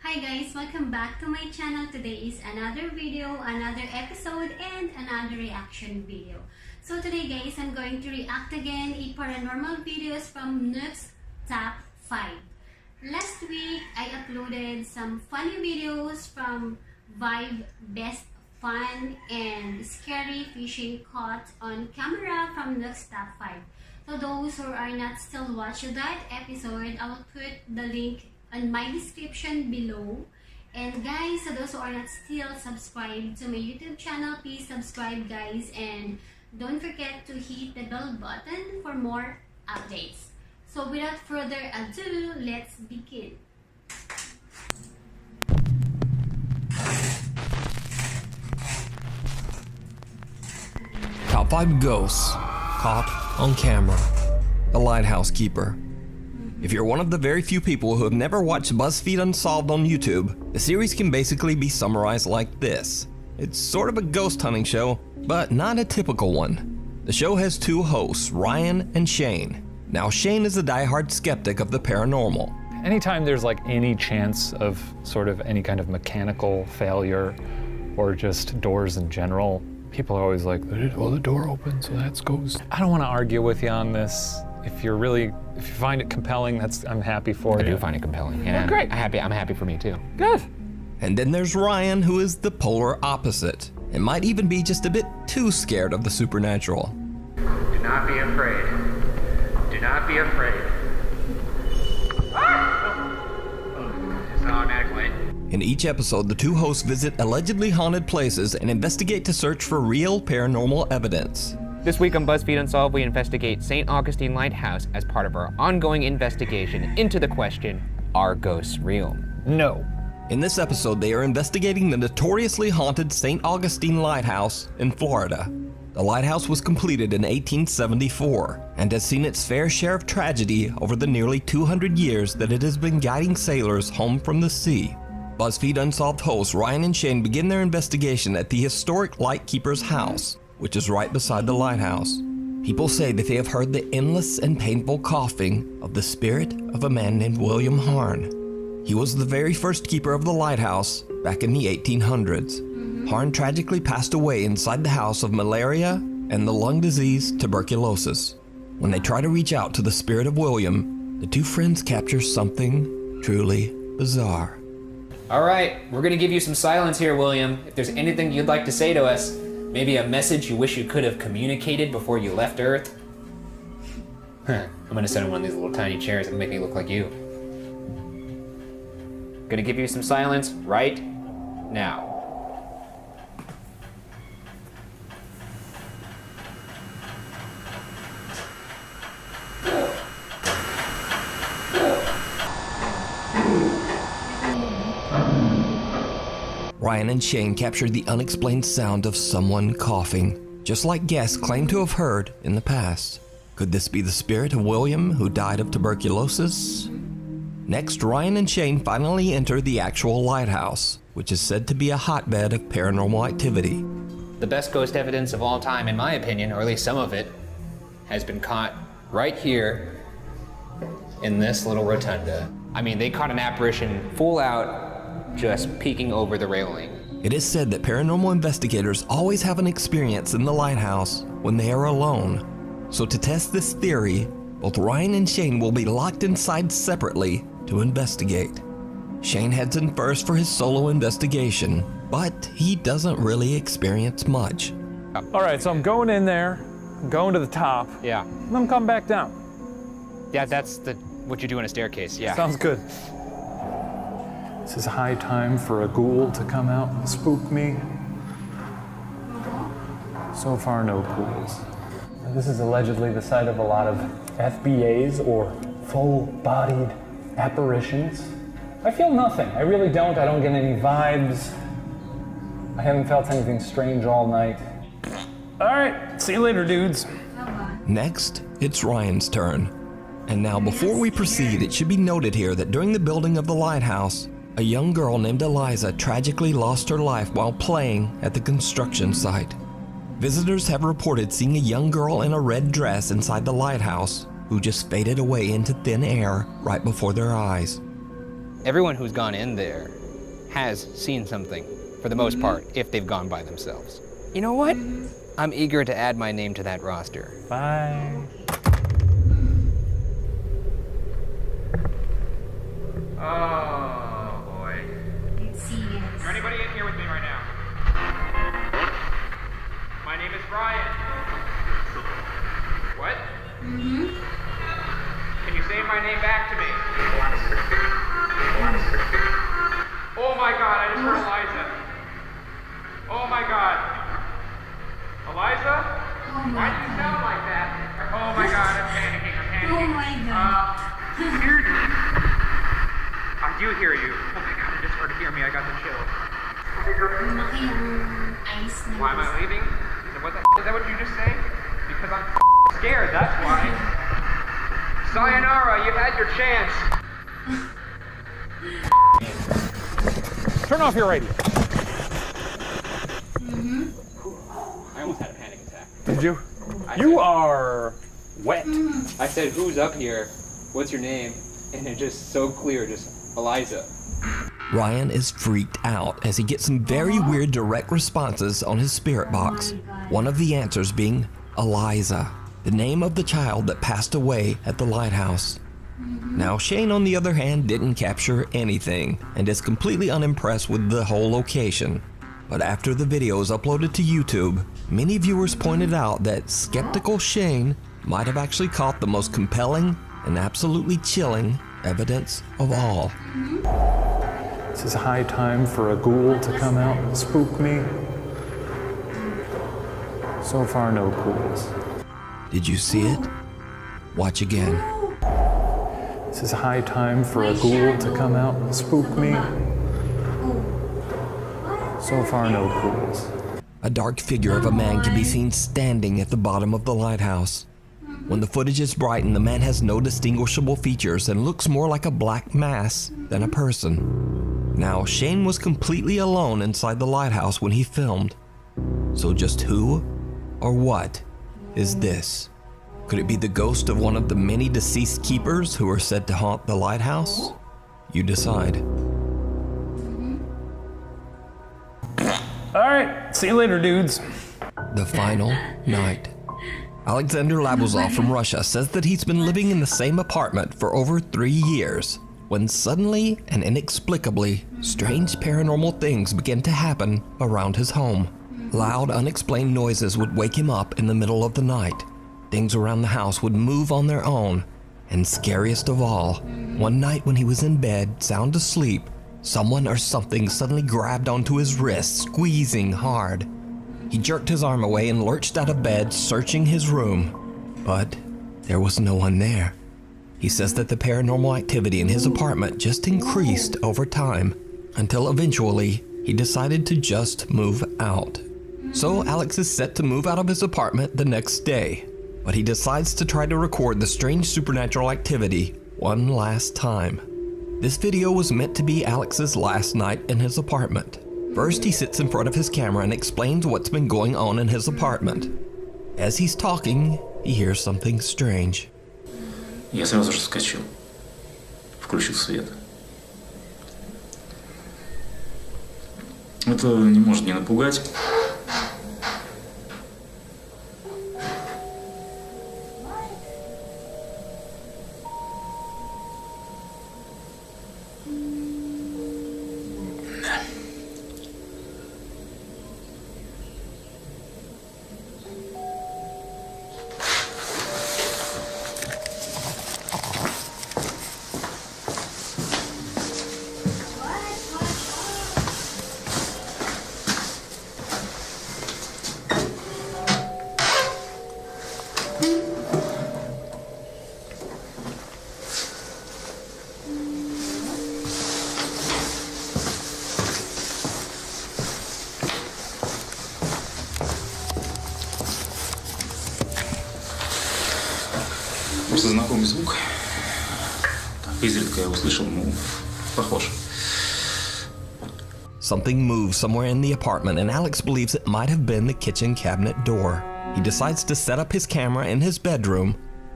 Hi guys, welcome back to my channel. Today is another video, another episode, and another reaction video. So today guys, I'm going to react again a paranormal videos from Nuke's Top 5. Last week, I uploaded some funny videos from Vibe Best Fun and Scary Fishing Caught on Camera from Nuke's Top 5. So those who are not still watching that episode, I will put the link on my description below. And guys, so those who are not still subscribed to my YouTube channel, please subscribe guys, and don't forget to hit the bell button for more updates. So without further ado, let's begin. Top 5 ghosts caught on camera. The Lighthouse Keeper. If you're one of the very few people who have never watched BuzzFeed Unsolved on YouTube, the series can basically be summarized like this. It's sort of a ghost hunting show, but not a typical one. The show has two hosts, Ryan and Shane. Now Shane is a diehard skeptic of the paranormal. Anytime there's like any chance of sort of any kind of mechanical failure or just doors in general, people are always like, well, the door opened, so that's ghost. I don't want to argue with you on this. If you find it compelling, I'm happy for you. I do find it compelling. Yeah, well, great. I'm happy for me too. Good. And then there's Ryan, who is the polar opposite, and might even be just a bit too scared of the supernatural. Do not be afraid. Do not be afraid. It's an automatic light. In each episode, the two hosts visit allegedly haunted places and investigate to search for real paranormal evidence. This week on BuzzFeed Unsolved, we investigate St. Augustine Lighthouse as part of our ongoing investigation into the question, are ghosts real? No. In this episode, they are investigating the notoriously haunted St. Augustine Lighthouse in Florida. The lighthouse was completed in 1874 and has seen its fair share of tragedy over the nearly 200 years that it has been guiding sailors home from the sea. BuzzFeed Unsolved hosts Ryan and Shane begin their investigation at the historic Lightkeeper's house, which is right beside the lighthouse. People say that they have heard the endless and painful coughing of the spirit of a man named William Harn. He was the very first keeper of the lighthouse back in the 1800s. Harn tragically passed away inside the house of malaria and the lung disease tuberculosis. When they try to reach out to the spirit of William, the two friends capture something truly bizarre. All right, we're gonna give you some silence here, William. If there's anything you'd like to say to us, maybe a message you wish you could have communicated before you left Earth. I'm gonna sit on one of these little tiny chairs and make me look like you. Gonna give you some silence right now. Ryan and Shane captured the unexplained sound of someone coughing, just like guests claim to have heard in the past. Could this be the spirit of William, who died of tuberculosis? Next, Ryan and Shane finally enter the actual lighthouse, which is said to be a hotbed of paranormal activity. The best ghost evidence of all time, in my opinion, or at least some of it, has been caught right here in this little rotunda. I mean, they caught an apparition full out, just peeking over the railing. It is said that paranormal investigators always have an experience in the lighthouse when they are alone. So to test this theory, both Ryan and Shane will be locked inside separately to investigate. Shane heads in first for his solo investigation, but he doesn't really experience much. All right, so I'm going in there, I'm going to the top, Yeah. and I'm coming back down. Yeah, that's what you do in a staircase, yeah. Sounds good. This is high time for a ghoul to come out and spook me. So far, no ghouls. This is allegedly the site of a lot of FBAs, or full-bodied apparitions. I feel nothing. I really don't. I don't get any vibes. I haven't felt anything strange all night. All right, see you later, dudes. Next, it's Ryan's turn. And now before we proceed, it should be noted here that during the building of the lighthouse, a young girl named Eliza tragically lost her life while playing at the construction site. Visitors have reported seeing a young girl in a red dress inside the lighthouse who just faded away into thin air right before their eyes. everyone who's gone in there has seen something, for the most part, if they've gone by themselves. You know what? I'm eager to add my name to that roster. Bye. Oh, boy. Let's see. Is there anybody in here with me right now? My name is Brian. What? Can you say my name back to me? Oh my God, I just heard Eliza. Oh my God. Eliza? Why do you sound like that? Oh my God, I'm panicking, I'm panicking. Oh my God. Hear you. I do hear you. Oh my God, I just heard to hear me, I got the chills. Malaki ang ice na. Why am I leaving? Is that what you just said? Because I'm scared, that's why. Sayonara, you had your chance. Turn off your radio. I almost had a panic attack. Did you? You are wet. I said, who's up here? What's your name? And it's just so clear, just Eliza. Ryan is freaked out as he gets some very weird direct responses on his spirit box. One of the answers being Eliza, the name of the child that passed away at the lighthouse. Now, Shane, on the other hand, didn't capture anything and is completely unimpressed with the whole location. But after the video is uploaded to YouTube, many viewers pointed out that skeptical Shane might have actually caught the most compelling and absolutely chilling evidence of all. This is high time for a ghoul to come out and spook me. So far, no ghouls. Did you see it? Watch again. This is high time for a ghoul to come out and spook me. So far, no ghouls. A dark figure of a man can be seen standing at the bottom of the lighthouse. When the footage is brightened, the man has no distinguishable features and looks more like a black mass than a person. Now, Shane was completely alone inside the lighthouse when he filmed. So just who or what is this? Could it be the ghost of one of the many deceased keepers who are said to haunt the lighthouse? You decide. All right, see you later, dudes. The final night. Alexander Labuzov from Russia says that he's been living in the same apartment for over 3 years, when suddenly and inexplicably, strange paranormal things began to happen around his home. Loud, unexplained noises would wake him up in the middle of the night. Things around the house would move on their own, and scariest of all, one night when he was in bed, sound asleep, someone or something suddenly grabbed onto his wrist, squeezing hard. He jerked his arm away and lurched out of bed, searching his room, but there was no one there. He says that the paranormal activity in his apartment just increased over time, until eventually he decided to just move out. So Alex is set to move out of his apartment the next day, but he decides to try to record the strange supernatural activity one last time. This video was meant to be Alex's last night in his apartment. First, he sits in front of his camera and explains what's been going on in his apartment. As he's talking, he hears something strange. Я сразу же вскочил, включил свет. Это не может не напугать. Просто знакомый звук. Изредка я услышал, похож. Something moves somewhere in the apartment, and Alex believes it might have been the kitchen cabinet door. He decides to set up his camera in his bedroom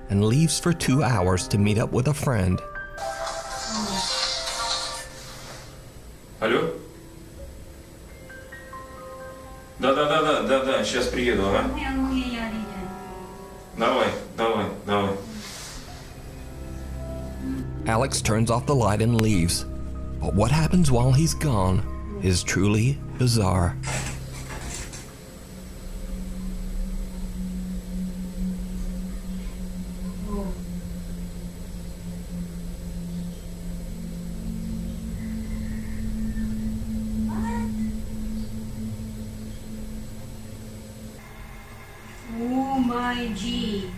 and leaves for 2 hours to meet up with a friend. Алло? Да, сейчас приеду, ага. Ano yung mangyayari dyan? Давай. Alex turns off the light and leaves. But what happens while he's gone is truly bizarre. Oh. What? Oh my G.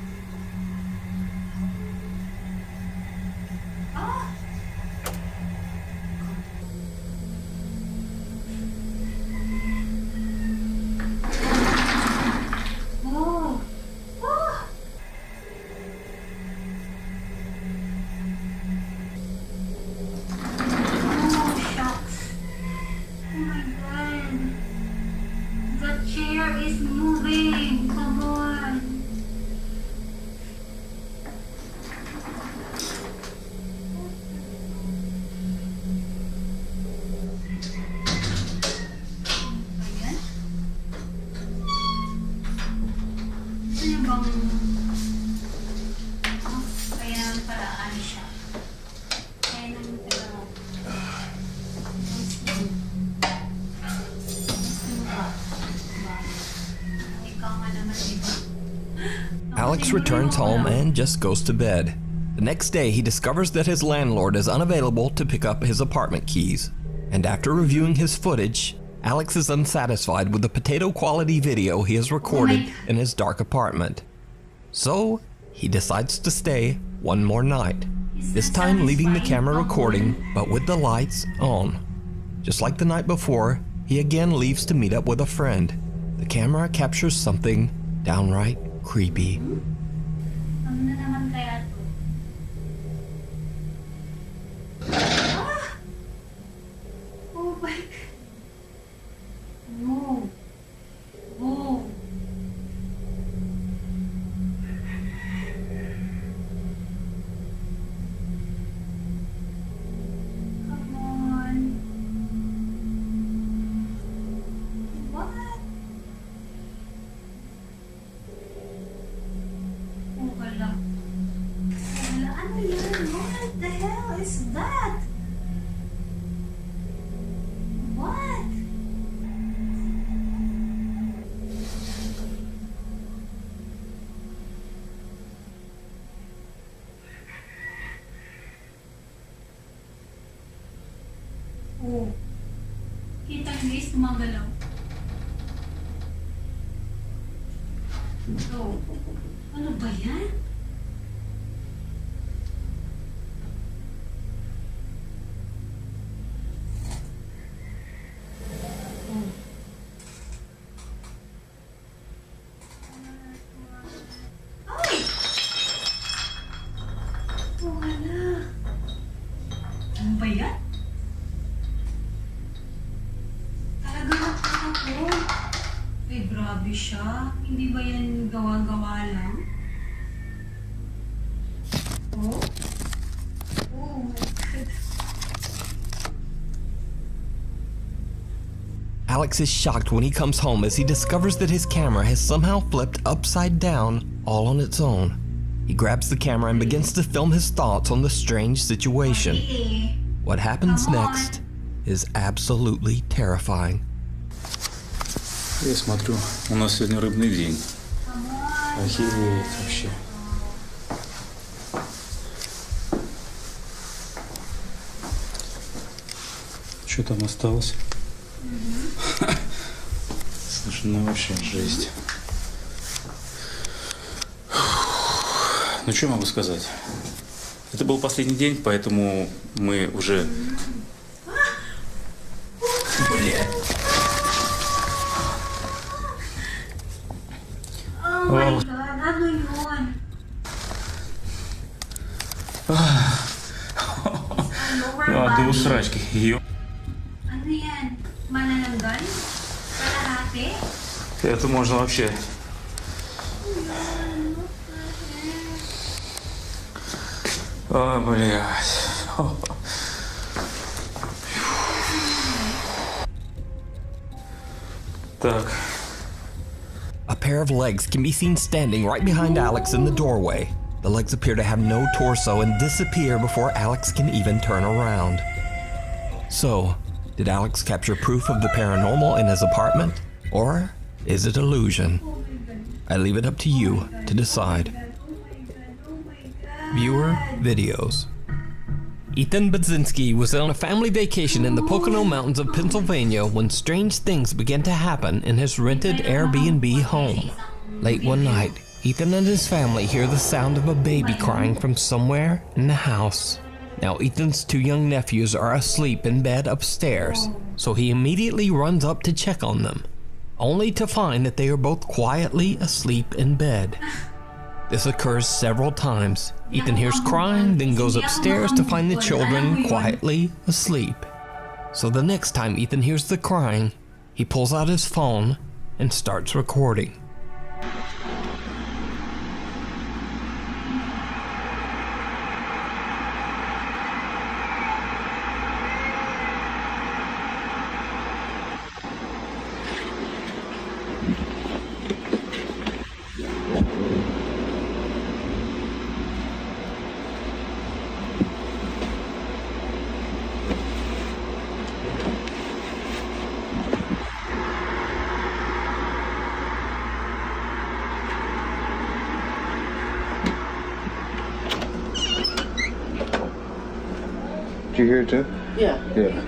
Ah! Oh! Ah! Oh, shucks. Oh my god. The chair is moving. Come on. Ayan. Ano bang... Oh, kaya naman para ano siya. Kaya naman pala... Ikaw nga naman, diba? Alex returns home and just goes to bed. The next day, he discovers that his landlord is unavailable to pick up his apartment keys. And after reviewing his footage, Alex is unsatisfied with the potato quality video he has recorded in his dark apartment. So, he decides to stay one more night. This time leaving the camera recording, but with the lights on. Just like the night before, he again leaves to meet up with a friend. The camera captures something downright creepy. Ano na naman kaya to? Ah! Oh my God. No. Oh. Come on. What? Oh, wala. Wala. Ano yan? What the hell is that? What? Oh. Kita guys, gumagalaw. Oh. Ano ba yan? Oh. Ay! Oh, wala. Ano ba yan? Talaga nagtatakot. Eh, grabe siya. Hindi ba yan gawa-gawa lang? Oh? Oh my God. Alex is shocked when he comes home as he discovers that his camera has somehow flipped upside down all on its own. He grabs the camera and begins to film his thoughts on the strange situation. Eh, What happens Come on. next is absolutely terrifying. Я смотрю, у нас сегодня рыбный день. come on. Охереть вообще. Что там осталось? Слушай, ну вообще жесть. Ну что могу сказать? Это был последний день, поэтому мы уже... Блин. Oh my God, ano yun? Lower А, до body. усрачки. Ее. Ano yan? Manananggal? Kalahati? Это можно вообще. О, блядь. Так. A pair of legs can be seen standing right behind Alex in the doorway. The legs appear to have no torso and disappear before Alex can even turn around. So, did Alex capture proof of the paranormal in his apartment? Or is it illusion? I leave it up to you to decide. Viewer videos. Ethan Budzinski was on a family vacation in the Pocono Mountains of Pennsylvania when strange things began to happen in his rented Airbnb home. Late one night, Ethan and his family hear the sound of a baby crying from somewhere in the house. Now Ethan's two young nephews are asleep in bed upstairs, so he immediately runs up to check on them, only to find that they are both quietly asleep in bed. This occurs several times. Ethan hears crying, then goes upstairs to find the children quietly asleep. So the next time Ethan hears the crying, he pulls out his phone and starts recording. Did you hear it too? Yeah. Yeah.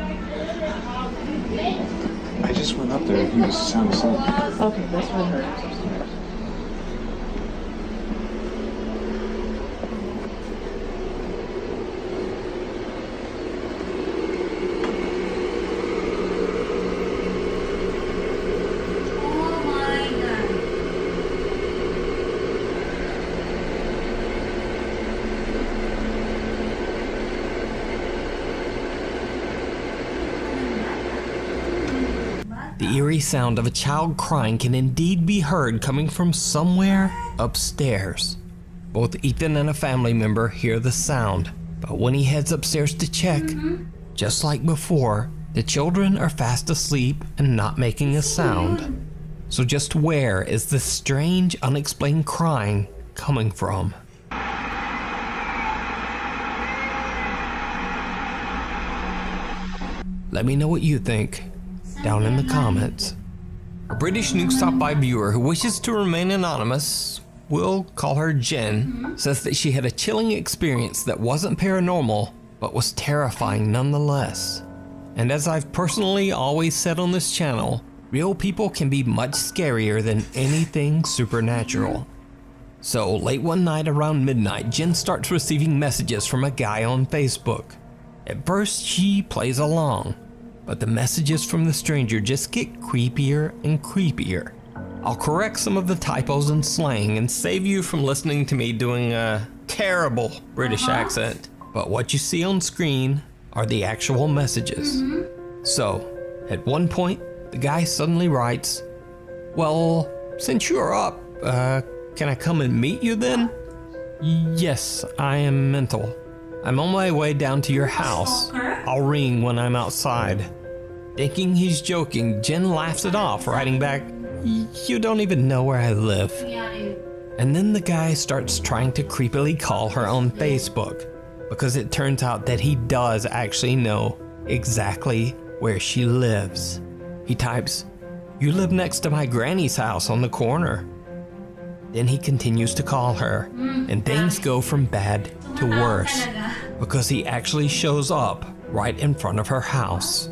I just went up there and he was sound asleep. Okay, that's what I heard. Oh my god. The eerie sound of a child crying can indeed be heard coming from somewhere upstairs. Both Ethan and a family member hear the sound, but when he heads upstairs to check, just like before, the children are fast asleep and not making a sound. So just where is this strange, unexplained crying coming from? Let me know what you think down in the comments. A British Nuke Stop By viewer who wishes to remain anonymous, we'll call her JINN, says that she had a chilling experience that wasn't paranormal, but was terrifying nonetheless. And as I've personally always said on this channel, real people can be much scarier than anything supernatural. So late one night around midnight, JINN starts receiving messages from a guy on Facebook. At first she plays along, but the messages from the stranger just get creepier and creepier. I'll correct some of the typos and slang and save you from listening to me doing a terrible British accent, but what you see on screen are the actual messages. So, at one point, the guy suddenly writes, "Well, since you're up, can I come and meet you then? Yes, I am mental. I'm on my way down to your house. I'll ring when I'm outside." Thinking he's joking, JINN laughs it off, writing back, "You don't even know where I live." And then the guy starts trying to creepily call her on Facebook, because it turns out that he does actually know exactly where she lives. He types, "You live next to my granny's house on the corner." Then he continues to call her, and things go from bad to worse, because he actually shows up right in front of her house.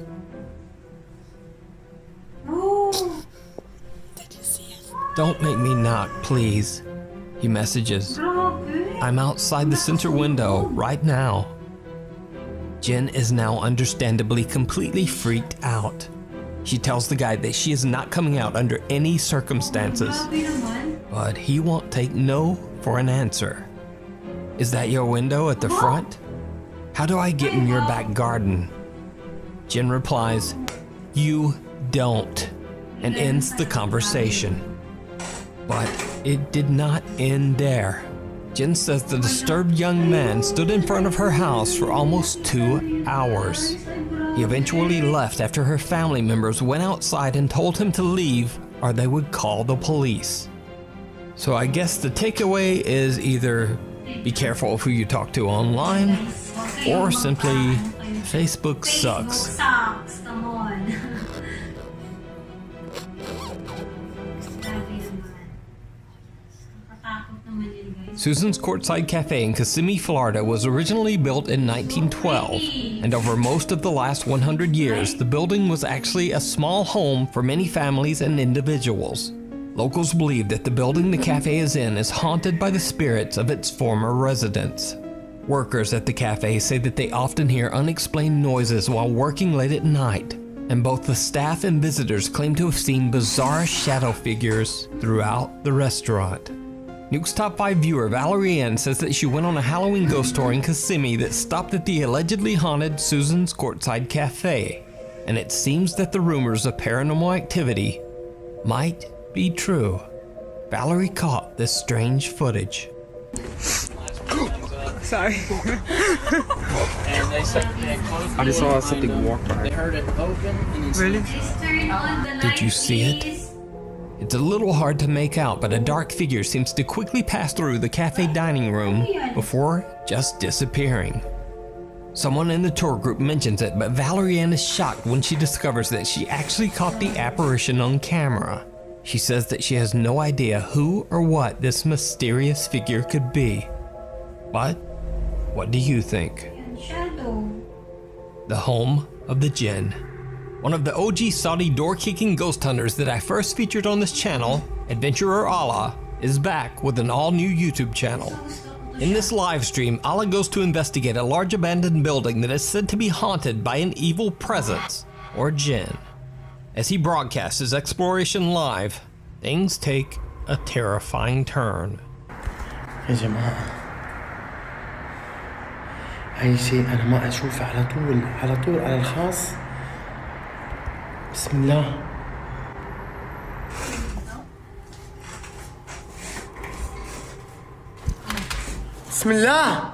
"Don't make me knock, please," he messages. "I'm outside the center window right now." JINN is now understandably completely freaked out. She tells the guy that she is not coming out under any circumstances, but he won't take no for an answer. "Is that your window at the front? How do I get in your back garden?" JINN replies, "You don't," and ends the conversation. But it did not end there. JINN says the disturbed young man stood in front of her house for almost 2 hours. He eventually left after her family members went outside and told him to leave or they would call the police. So I guess the takeaway is either be careful of who you talk to online or simply Facebook sucks. Facebook sucks, come on. Susan's Courtside Cafe in Kissimmee, Florida was originally built in 1912, and over most of the last 100 years, the building was actually a small home for many families and individuals. Locals believe that the building the cafe is in is haunted by the spirits of its former residents. Workers at the cafe say that they often hear unexplained noises while working late at night, and both the staff and visitors claim to have seen bizarre shadow figures throughout the restaurant. Nuke's Top 5 viewer Valerie Ann says that she went on a Halloween ghost tour in Kissimmee that stopped at the allegedly haunted Susan's Courtside Cafe, and it seems that the rumors of paranormal activity might be true. Valerie caught this strange footage. Sorry. I just saw something walk by. Really? Did you see it? It's a little hard to make out, but a dark figure seems to quickly pass through the cafe dining room before just disappearing. Someone in the tour group mentions it, but Valerie Ann is shocked when she discovers that she actually caught the apparition on camera. She says that she has no idea who or what this mysterious figure could be. But what do you think? Shadow. The home of the JINN. One of the OG Saudi door-kicking ghost hunters that I first featured on this channel, Adventurer Allah, is back with an all-new YouTube channel. In this live stream, Allah goes to investigate a large abandoned building that is said to be haunted by an evil presence, or JINN. As he broadcasts his exploration live, things take a terrifying turn. يا جماعة أي شيء أنا ما أشوفه على طول على الخاص. بسم الله. بسم الله.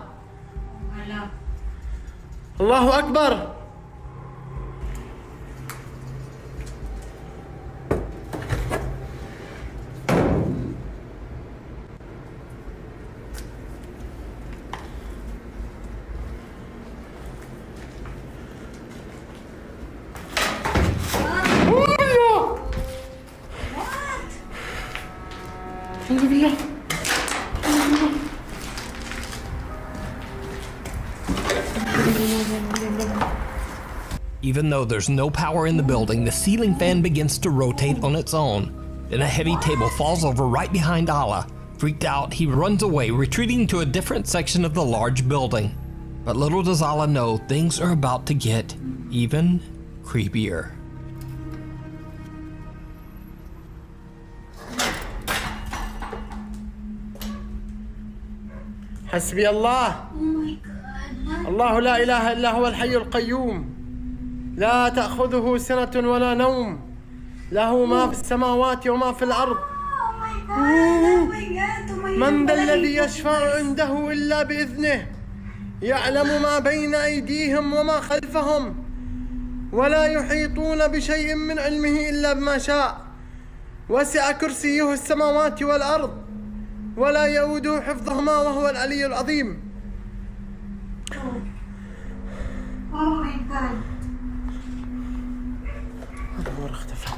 الله أكبر. Even though there's no power in the building, the ceiling fan begins to rotate on its own. Then a heavy table falls over right behind Allah. Freaked out, he runs away, retreating to a different section of the large building. But little does Allah know, things are about to get even creepier. حسبي الله. Oh my God. الله لا إله إلا هو الحي القيوم لا تأخذه سنة ولا نوم له ما في السماوات وما في الأرض. من ذا الذي يشفع عنده إلا بإذنه يعلم ما بين أيديهم وما خلفهم ولا يحيطون بشيء من علمه إلا بما شاء وسع كرسيه السماوات والأرض ولا يؤوده حفظهما وهو العلي العظيم. Oh my God. النور اختفى.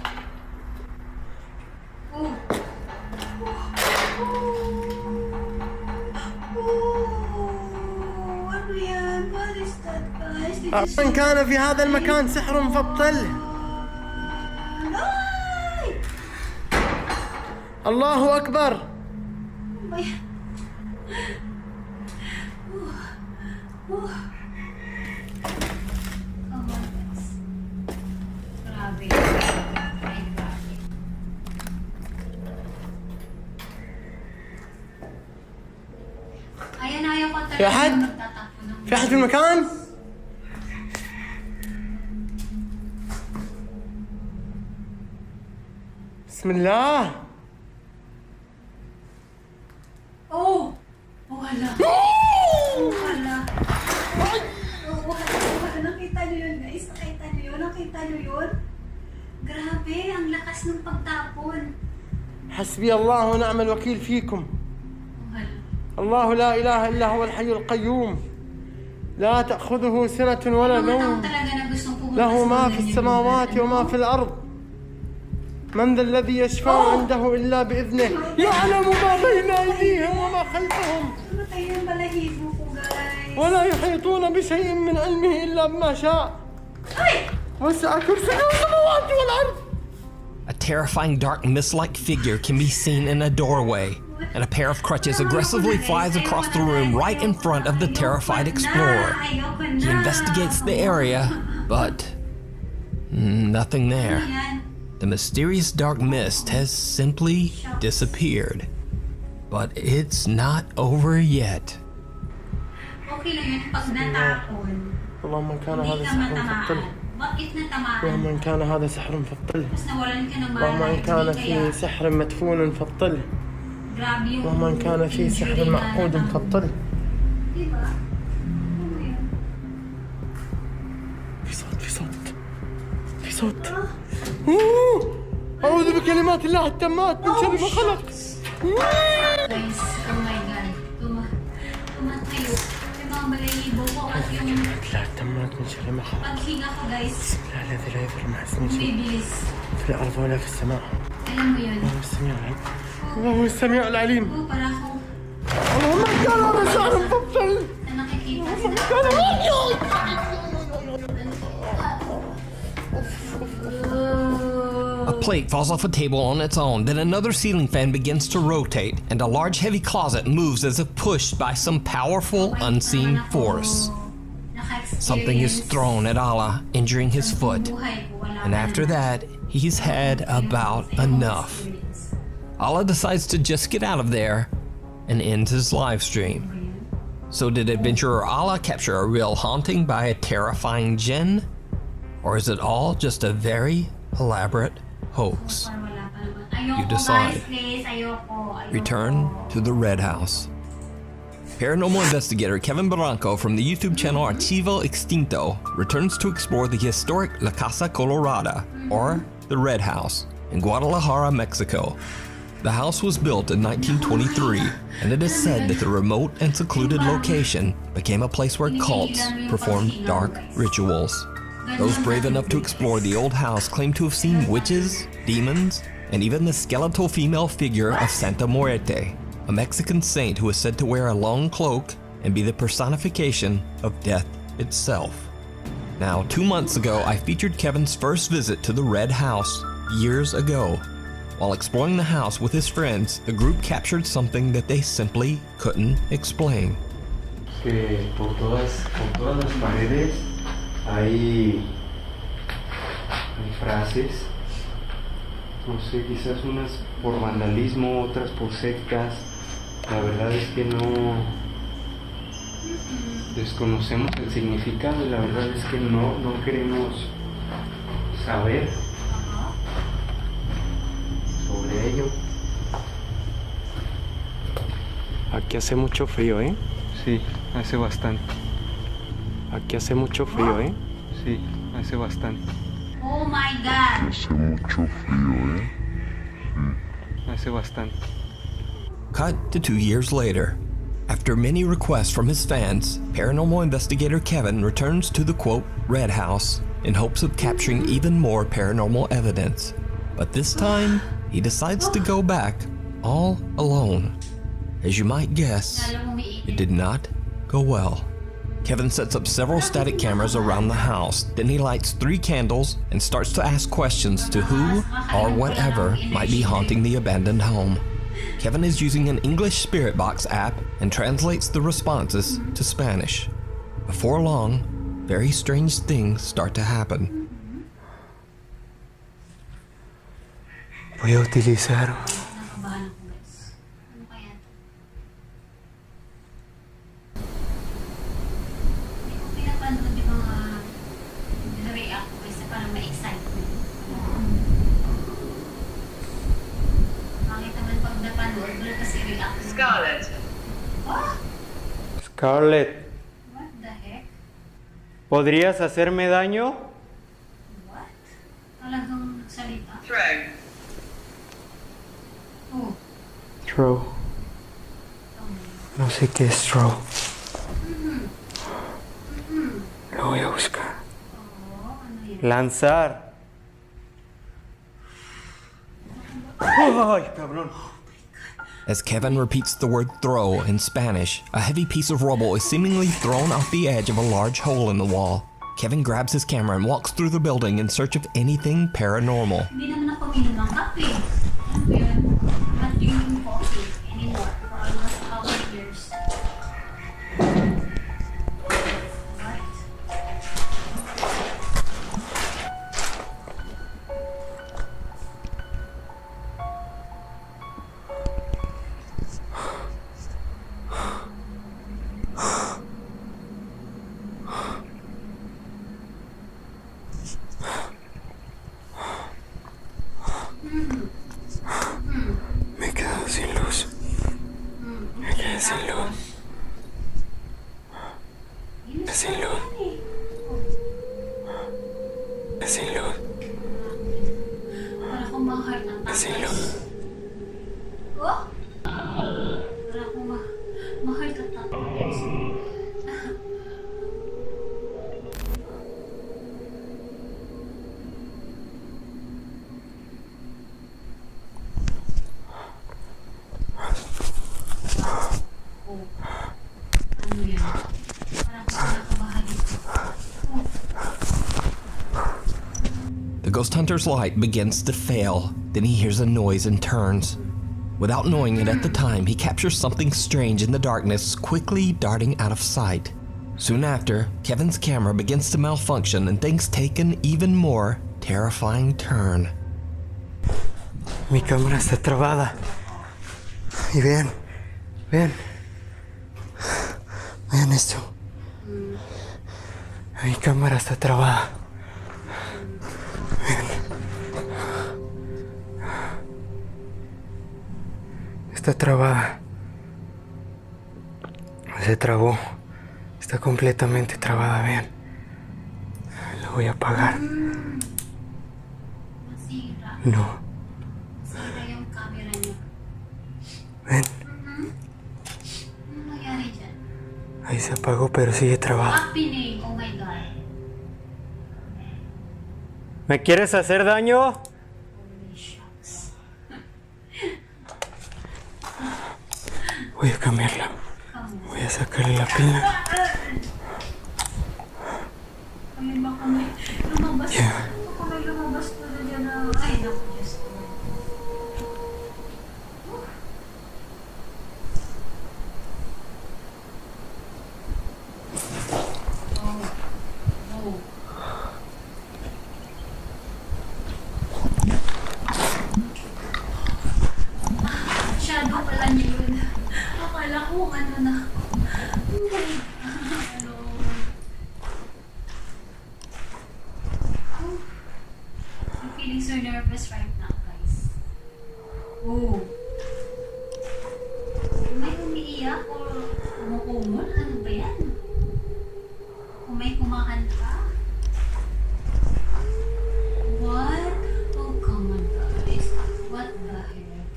من كان في هذا المكان سحر فابطله. الله أكبر. في أحد؟ في أحد في المكان؟ بسم الله. Oh! Wala. Wala. Wala. Nakita niyo yun, guys. Nakita nyo yun? Grabe, ang lakas ng pagtapon. حسبي الله ونعم الوكيل فيكم. الله لا إله إلا هو الحي القيوم لا تأخذه سنة ولا نوم له ما في السماوات وما في الأرض من ذا الذي يشفع عنده إلا بإذنه يعلم ما بين أيديهم وما خلفهم ولا يحيطون بشيء من علمه إلا بما شاء وسع كرسيه السماوات والأرض. A terrifying dark mist-like figure can be seen in a doorway, and a pair of crutches aggressively flies across the room right in front of the terrified explorer. He investigates the area, but nothing there. The mysterious dark mist has simply disappeared. But it's not over yet. Okay lang yun pag natapon. اللهم إن كان هذا سحر فابطله. Bakit natamaan? اللهم إن كان هذا سحر فابطله. Tapos nawalan ka ng اللهم إن كان في سحر مدفون فابطله. Grabe yung اللهم إن كان في سحر معقود فابطله. Diba? في صوت في صوت أعوذ بكلمات الله التامات من شر ما خلق. Guys, oh my God. Tumatayo. Yung mga balayibo ko at yung لا التامات من شر ما خلق. paghinga ko guys, لا الذي لا يضر مع اسمه شيء bibilis. في الأرض ولا في السماء. Alam mo yun? الله السميع العليم. الله السميع العليم. Oo, para akong اللهم إن كان هذا سحر فابطله. na nakikita A plate falls off a table on its own, then another ceiling fan begins to rotate, and a large heavy closet moves as if pushed by some powerful, unseen force. Something is thrown at Allah, injuring his foot, and after that, he's had about enough. Allah decides to just get out of there and ends his live stream. So did adventurer Allah capture a real haunting by a terrifying jinn? Or is it all just a very elaborate hoax? You decide. Return to the Red House. Paranormal investigator Kevin Barranco from the YouTube channel Archivo Extinto returns to explore the historic La Casa Colorada, or the Red House, in Guadalajara, Mexico. The house was built in 1923, and it is said that the remote and secluded location became a place where cults performed dark rituals. Those brave enough to explore the old house claim to have seen witches, demons, and even the skeletal female figure of Santa Muerte, a Mexican saint who is said to wear a long cloak and be the personification of death itself. Now, 2 months ago, I featured Kevin's first visit to the Red House years ago. While exploring the house with his friends, the group captured something that they simply couldn't explain. Que por todas las paredes hay frases, no sé, quizás unas por vandalismo, otras por sectas. La verdad es que no desconocemos el significado y la verdad es que no queremos saber sobre ello. Aquí hace mucho frío, ¿eh? Sí, hace bastante. Aquí hace mucho frío, ¿eh? Sí, hace bastante. Oh my God! Hace mucho frío, ¿eh? Hace bastante. Cut to 2 years later. After many requests from his fans, paranormal investigator Kevin returns to the quote, Red House, in hopes of capturing even more paranormal evidence. But this time, he decides to go back all alone. As you might guess, it did not go well. Kevin sets up several static cameras around the house, then he lights 3 candles and starts to ask questions to who or whatever might be haunting the abandoned home. Kevin is using an English spirit box app and translates the responses to Spanish. Before long, very strange things start to happen. Voy a utilizar Scarlett. Scarlett, What the heck? ¿podrías hacerme daño? What? Talagang salita. Throw. Oh. Throw. No sé qué es throw. Lo voy a buscar. Lanzar. Ay, cabrón. As Kevin repeats the word throw in Spanish, a heavy piece of rubble is seemingly thrown off the edge of a large hole in the wall. Kevin grabs his camera and walks through the building in search of anything paranormal. Hindi naman ako minom ng kape. Ano ba yun? I'm not drinking coffee anymore for almost how many years. What? Me he quedado sin luz. Me quedé sin luz. Sin luz. Sin luz. Para akong ma-heart attack. Sin luz. Oh? Para akong ma-heart attack. Yes. Ano yan? Para akong kinakabahan dito. The ghost hunter's light begins to fail. Then he hears a noise and turns. Without knowing it at the time, he captures something strange in the darkness, quickly darting out of sight. Soon after, Kevin's camera begins to malfunction and things take an even more terrifying turn. Mi cámara está trabada. Y vean, vean. Vean esto. Mi cámara está trabada. Vean. Está trabada. Se trabó. Está completamente trabada, vean. Lo voy a apagar. Masira. No. Masira yung camera niya. Ven. Ano nangyari dyan? Ahí se apagó, pero sigue trabado. Happening! Oh my God. ¿Me quieres hacer daño? Holy shucks. Voy a cambiarla. Voy a sacarle la pila. Ay, baka may lumabas. Yeah. Baka may lumabas na dyan na... Ay, naku, Diyos ko. Oh. Shadow pala niya yun. Akala ko ano na. Oh my God. Ano. I'm feeling so nervous right now, guys. Oh. May umiiyak o kumukumol? Ano ba yan? Kung may kumakanta? What? Oh, come on, guys. What the heck?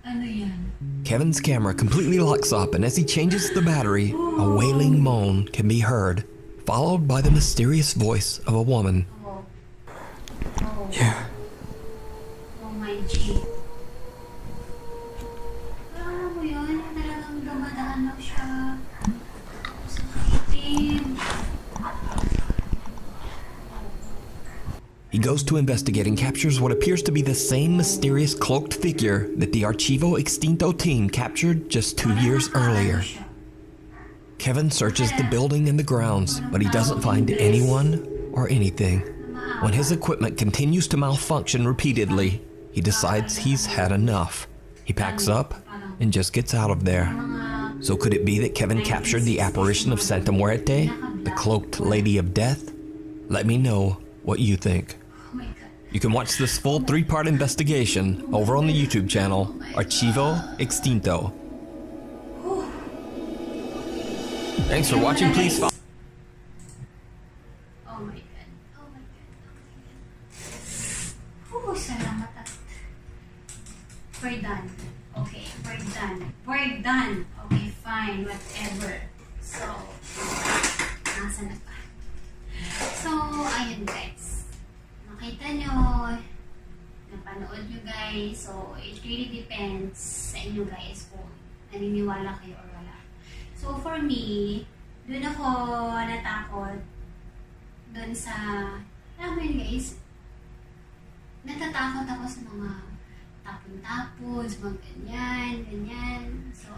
Ano yan? Kevin's camera completely locks up, and as he changes the battery, a wailing moan can be heard, followed by the mysterious voice of a woman. Oh. Oh. Yeah. Oh my G. Alam mo yun, talagang dumadaan lang siya sa itim. He goes to investigate and captures what appears to be the same mysterious cloaked figure that the Archivo Extinto team captured just 2 years earlier. Kevin searches the building and the grounds, but he doesn't find anyone or anything. When his equipment continues to malfunction repeatedly, he decides he's had enough. He packs up and just gets out of there. So could it be that Kevin captured the apparition of Santa Muerte, the cloaked Lady of Death? Let me know what you think. Oh my God. You can watch this full 3-part investigation over on the YouTube channel, Archivo Extinto. Thanks for watching, please follow. Oh my God. Oh my God. we're done. Okay, we're done. We're done. Okay, fine, whatever. So, nasa na ba? So, ayun guys. Nakita nyo, napanood nyo guys. So, it really depends sa inyo guys kung naniniwala kayo or wala. So, for me, dun ako natakot dun sa, alam mo yun guys, natatakot ako sa mga tapon-tapos, mga ganyan. So,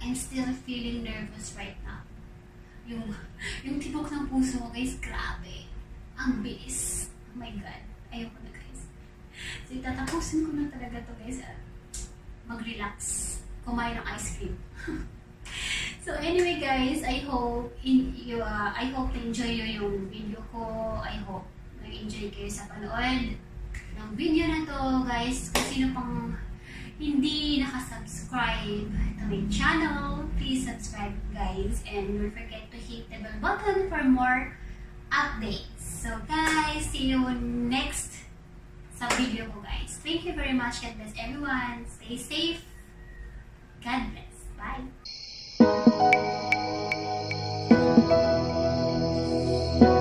I'm still feeling nervous right now. Yung tibok ng puso ko guys, grabe. Ang bilis. Oh my God. Ayoko na guys. So, itatapusin ko na talaga to guys. Mag-relax. Kumain ng ice cream. So anyway guys, I hope na-enjoy nyo yung video ko. I hope nag-enjoy kayo sa panood ng video na to guys. Kung sino pang hindi nakasubscribe to my channel, please subscribe guys, and don't forget to hit the bell button for more updates. So guys, see you next sa video ko guys. Thank you very much. God bless everyone. Stay safe. God bless.